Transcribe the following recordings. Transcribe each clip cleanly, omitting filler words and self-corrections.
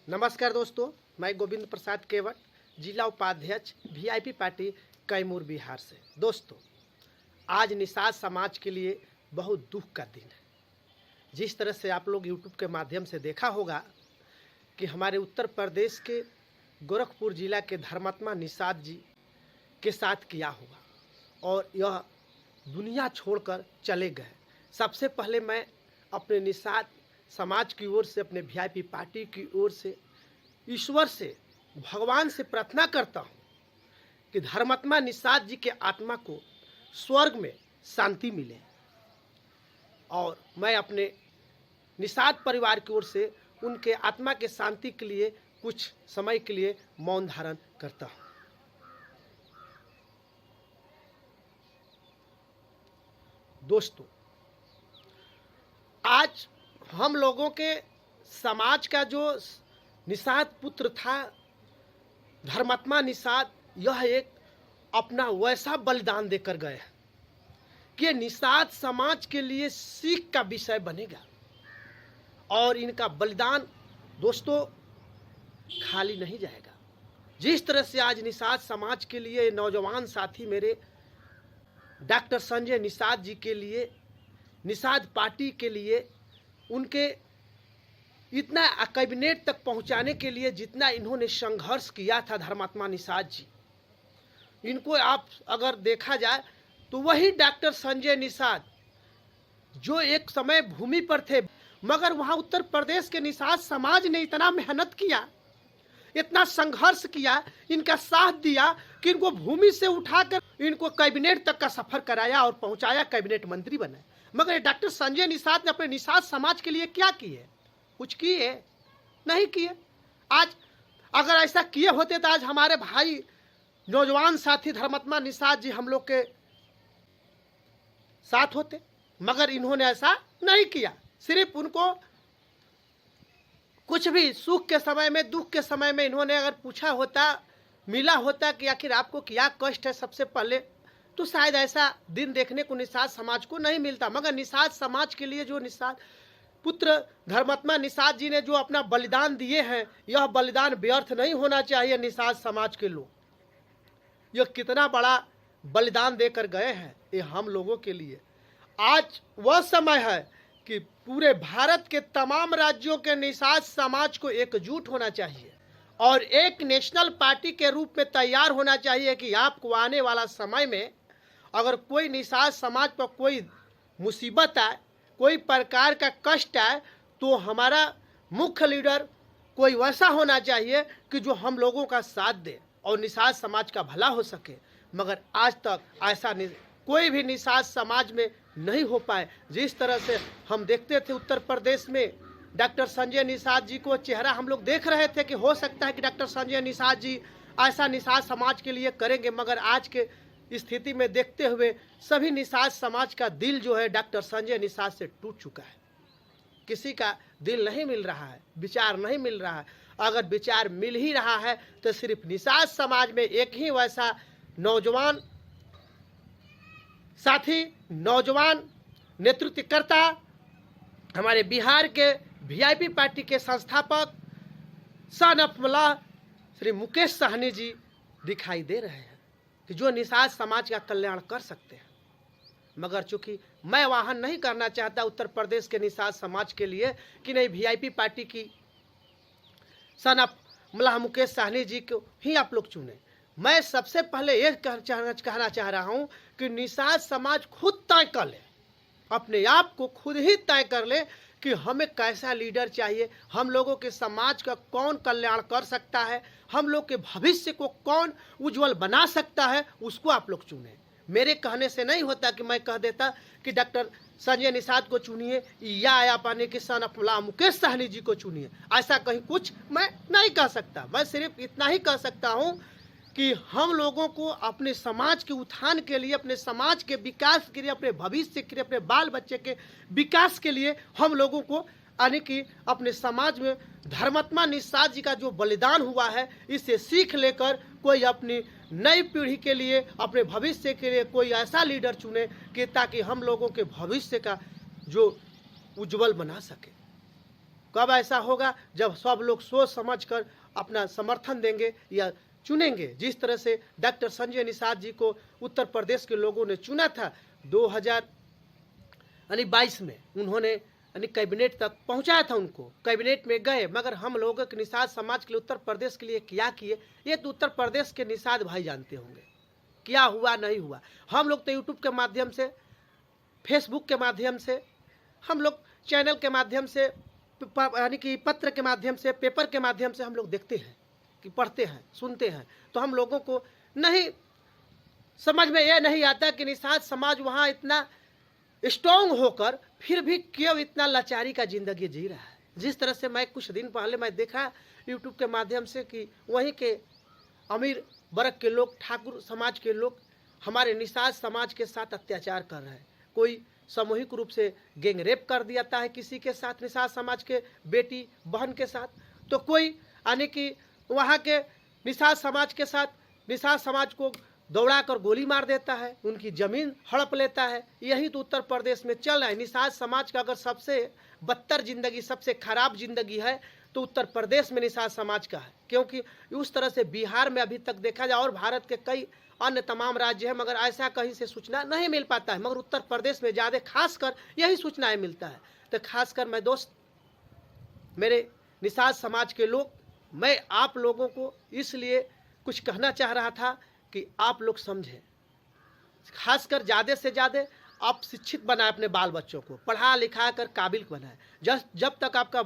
नमस्कार दोस्तों, मैं गोविंद प्रसाद केवट, जिला उपाध्यक्ष वीआईपी पार्टी कैमूर बिहार से। दोस्तों, आज निषाद समाज के लिए बहुत दुख का दिन है। जिस तरह से आप लोग यूट्यूब के माध्यम से देखा होगा कि हमारे उत्तर प्रदेश के गोरखपुर जिला के धर्मात्मा निषाद जी के साथ किया हुआ और यह दुनिया छोड़कर चले गए। सबसे पहले मैं अपने निषाद समाज की ओर से, अपने वीआईपी पार्टी की ओर से ईश्वर से, भगवान से प्रार्थना करता हूँ कि धर्मात्मा निषाद जी के आत्मा को स्वर्ग में शांति मिले। और मैं अपने निषाद परिवार की ओर से उनके आत्मा के शांति के लिए कुछ समय के लिए मौन धारण करता हूँ। दोस्तों, आज हम लोगों के समाज का जो निषाद पुत्र था, धर्मात्मा निषाद, यह एक अपना वैसा बलिदान देकर गए हैं कि निषाद समाज के लिए सीख का विषय बनेगा। और इनका बलिदान दोस्तों खाली नहीं जाएगा। जिस तरह से आज निषाद समाज के लिए नौजवान साथी मेरे डॉक्टर संजय निषाद जी के लिए, निषाद पार्टी के लिए, उनके इतना कैबिनेट तक पहुंचाने के लिए जितना इन्होंने संघर्ष किया था धर्मात्मा निषाद जी, इनको आप अगर देखा जाए तो वही डॉक्टर संजय निषाद जो एक समय भूमि पर थे, मगर वहां उत्तर प्रदेश के निषाद समाज ने इतना मेहनत किया, इतना संघर्ष किया, इनका साथ दिया कि इनको भूमि से उठाकर इनको कैबिनेट तक का सफर कराया और पहुंचाया, कैबिनेट मंत्री बनाए। मगर डॉक्टर संजय निषाद ने अपने निषाद समाज के लिए क्या किए? कुछ किए नहीं किए। आज अगर ऐसा किए होते तो आज हमारे भाई नौजवान साथी धर्मात्मा निषाद जी हम लोग के साथ होते, मगर इन्होंने ऐसा नहीं किया। सिर्फ उनको कुछ भी सुख के समय में, दुख के समय में इन्होंने अगर पूछा होता, मिला होता कि आखिर आपको क्या कष्ट है सबसे पहले, तो शायद ऐसा दिन देखने को निषाद समाज को नहीं मिलता। मगर निषाद समाज के लिए जो निषाद पुत्र धर्मात्मा निषाद जी ने जो अपना बलिदान दिए हैं, यह बलिदान व्यर्थ नहीं होना चाहिए। निषाद समाज के लोग यह कितना बड़ा बलिदान देकर गए हैं ये हम लोगों के लिए। आज वह समय है कि पूरे भारत के तमाम राज्यों के निषाद समाज को एकजुट होना चाहिए और एक नेशनल पार्टी के रूप में तैयार होना चाहिए कि आपको आने वाला समय में अगर कोई निषाद समाज पर कोई मुसीबत आए, कोई प्रकार का कष्ट आए, तो हमारा मुख्य लीडर कोई वैसा होना चाहिए कि जो हम लोगों का साथ दे और निषाद समाज का भला हो सके। मगर आज तक ऐसा कोई भी निषाद समाज में नहीं हो पाए। जिस तरह से हम देखते थे उत्तर प्रदेश में डॉक्टर संजय निषाद जी को चेहरा हम लोग देख रहे थे कि हो सकता है कि डॉक्टर संजय निषाद जी ऐसा निषाद समाज के लिए करेंगे, मगर आज के स्थिति में देखते हुए सभी निषाद समाज का दिल जो है डॉक्टर संजय निषाद से टूट चुका है। किसी का दिल नहीं मिल रहा है, विचार नहीं मिल रहा है। अगर विचार मिल ही रहा है तो सिर्फ निषाद समाज में एक ही वैसा नौजवान साथी, नौजवान नेतृत्वकर्ता, हमारे बिहार के वीआईपी पार्टी के संस्थापक सन ऑफ मल्लाह श्री मुकेश साहनी जी दिखाई दे रहे हैं कि जो निषाद समाज का कल्याण कर सकते हैं। मगर चूंकि मैं वाहन नहीं करना चाहता उत्तर प्रदेश के निषाद समाज के लिए कि नहीं, वीआईपी पार्टी की सन ऑफ मल्लाह मुकेश साहनी जी को ही आप लोग चुने। मैं सबसे पहले ये कहना चाह रहा हूं कि निषाद समाज खुद तय कर ले, अपने आप को खुद ही तय कर ले कि हमें कैसा लीडर चाहिए, हम लोगों के समाज का कौन कल्याण कर सकता है, हम लोग के भविष्य को कौन उज्जवल बना सकता है, उसको आप लोग चुने। मेरे कहने से नहीं होता कि मैं कह देता कि डॉक्टर संजय निषाद को चुनिए या आप आने के सन ऑफ मल्लाह मुकेश साहनी जी को चुनिए। ऐसा कहीं कुछ मैं नहीं कह सकता। मैं सिर्फ इतना ही कह सकता हूँ कि हम लोगों को अपने समाज के उत्थान के लिए, अपने समाज के विकास के लिए, अपने भविष्य के लिए, अपने बाल बच्चे के विकास के लिए हम लोगों को यानी कि अपने समाज में धर्मात्मा निषाद जी का जो बलिदान हुआ है, इससे सीख लेकर कोई अपनी नई पीढ़ी के लिए, अपने भविष्य के लिए कोई ऐसा लीडर चुने कि ताकि हम लोगों के भविष्य का जो उज्जवल बना सके। कब ऐसा होगा? जब सब लोग सोच समझ कर अपना समर्थन देंगे या चुनेंगे। जिस तरह से डॉक्टर संजय निषाद जी को उत्तर प्रदेश के लोगों ने चुना था 2022 में, उन्होंने कैबिनेट तक पहुंचाया था, उनको कैबिनेट में गए, मगर हम लोगों के निषाद समाज के लिए उत्तर प्रदेश के लिए क्या किए ये तो उत्तर प्रदेश के निषाद भाई जानते होंगे। क्या हुआ नहीं हुआ, हम लोग तो यूट्यूब के माध्यम से, फेसबुक के माध्यम से, हम लोग चैनल के माध्यम से, यानी कि पत्र के माध्यम से, पेपर के माध्यम से हम लोग देखते हैं कि पढ़ते हैं, सुनते हैं, तो हम लोगों को नहीं समझ में यह नहीं आता कि निषाद समाज वहाँ इतना स्ट्रॉन्ग होकर फिर भी क्यों इतना लाचारी का जिंदगी जी रहा है। जिस तरह से मैं कुछ दिन पहले मैं देखा यूट्यूब के माध्यम से कि वहीं के अमीर वर्ग के लोग, ठाकुर समाज के लोग हमारे निषाद समाज के साथ अत्याचार कर रहे हैं। कोई सामूहिक रूप से गैंग रेप कर दिया है किसी के साथ, निषाद समाज के बेटी बहन के साथ, तो कोई यानी कि वहाँ के निषाद समाज के साथ निषाद समाज को दौड़ा कर गोली मार देता है, उनकी ज़मीन हड़प लेता है। यही तो उत्तर प्रदेश में चल रहा है। निषाद समाज का अगर सबसे बदतर जिंदगी, सबसे खराब जिंदगी है तो उत्तर प्रदेश में निषाद समाज का है, क्योंकि उस तरह से बिहार में अभी तक देखा जाए और भारत के कई अन्य तमाम राज्य हैं, मगर ऐसा कहीं से सूचना नहीं मिल पाता है, मगर उत्तर प्रदेश में ज़्यादा खासकर यही सूचनाएं मिलता है। तो खासकर मैं दोस्त, मेरे निषाद समाज के लोग, मैं आप लोगों को इसलिए कुछ कहना चाह रहा था कि आप लोग समझें, खासकर ज़्यादा से ज़्यादा आप शिक्षित बनाएं, अपने बाल बच्चों को पढ़ा लिखा कर काबिल बनाएं। जब तक आपका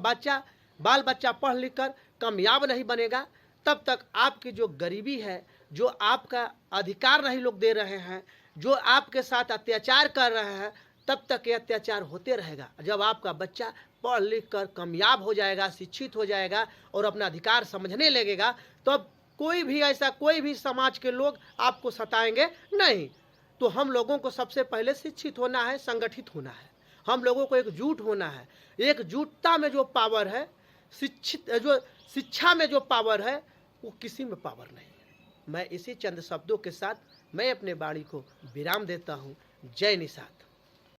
बाल बच्चा पढ़ लिख कर कामयाब नहीं बनेगा, तब तक आपकी जो गरीबी है, जो आपका अधिकार नहीं लोग दे रहे हैं, जो आपके साथ अत्याचार कर रहे हैं, तब तक ये अत्याचार होते रहेगा। जब आपका बच्चा पढ़ लिख कर कामयाब हो जाएगा, शिक्षित हो जाएगा और अपना अधिकार समझने लगेगा, तब कोई भी समाज के लोग आपको सताएंगे नहीं। तो हम लोगों को सबसे पहले शिक्षित होना है, संगठित होना है, हम लोगों को एकजुट होना है। एकजुटता में जो पावर है, शिक्षा में जो पावर है, वो किसी में पावर नहीं है। मैं इसी चंद शब्दों के साथ मैं अपने वाणी को विराम देता हूँ। जय निषाद।